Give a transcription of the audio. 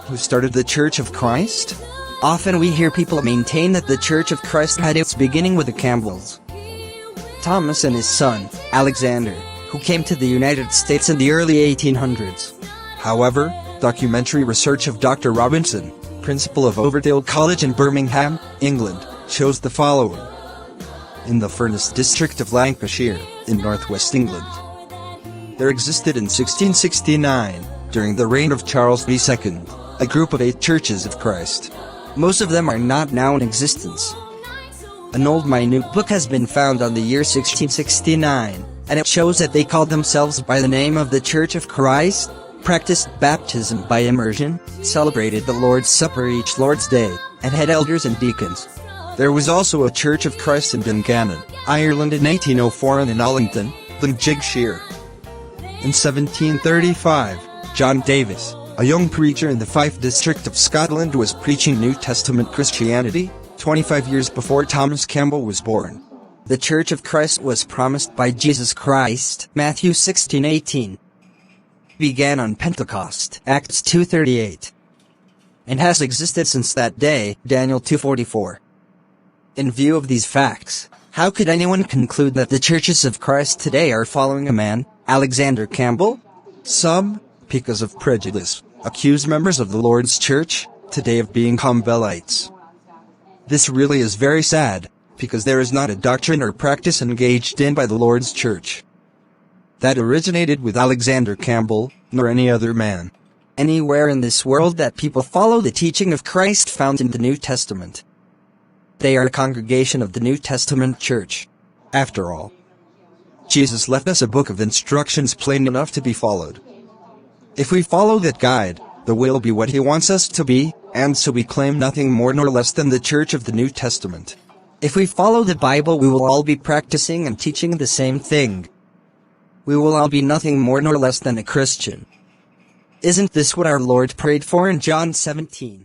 Who started the Church of Christ? Often we hear people maintain that the Church of Christ had its beginning with the Campbells. Thomas and his son, Alexander, who came to the United States in the early 1800s. However, documentary research of Dr. Robinson, principal of Overdale College in Birmingham, England, shows the following. In the Furness district of Lancashire, in northwest England, there existed in 1669, during the reign of Charles II, a group of 8 churches of Christ. Most of them are not now in existence. An old minute book has been found on the year 1669, and it shows that they called themselves by the name of the Church of Christ, practiced baptism by immersion, celebrated the Lord's Supper each Lord's Day, and had elders and deacons. There was also a Church of Christ in Dungannon, Ireland in 1804 and in Allington, Lincolnshire. In 1735, John Davis, a young preacher in the Fife district of Scotland, was preaching New Testament Christianity, 25 years before Thomas Campbell was born. The Church of Christ was promised by Jesus Christ, Matthew 16:18. Began on Pentecost, Acts 2:38. And has existed since that day, Daniel 2:44. In view of these facts, how could anyone conclude that the churches of Christ today are following a man, Alexander Campbell? Some, because of prejudice, accuse members of the Lord's Church today of being Campbellites. This really is very sad, because there is not a doctrine or practice engaged in by the Lord's Church that originated with Alexander Campbell, nor any other man anywhere in this world that people follow the teaching of Christ found in the New Testament. They are a congregation of the New Testament Church. After all, Jesus left us a book of instructions plain enough to be followed. If we follow that guide, the way will be what he wants us to be, and so we claim nothing more nor less than the Church of the New Testament. If we follow the Bible, we will all be practicing and teaching the same thing. We will all be nothing more nor less than a Christian. Isn't this what our Lord prayed for in John 17?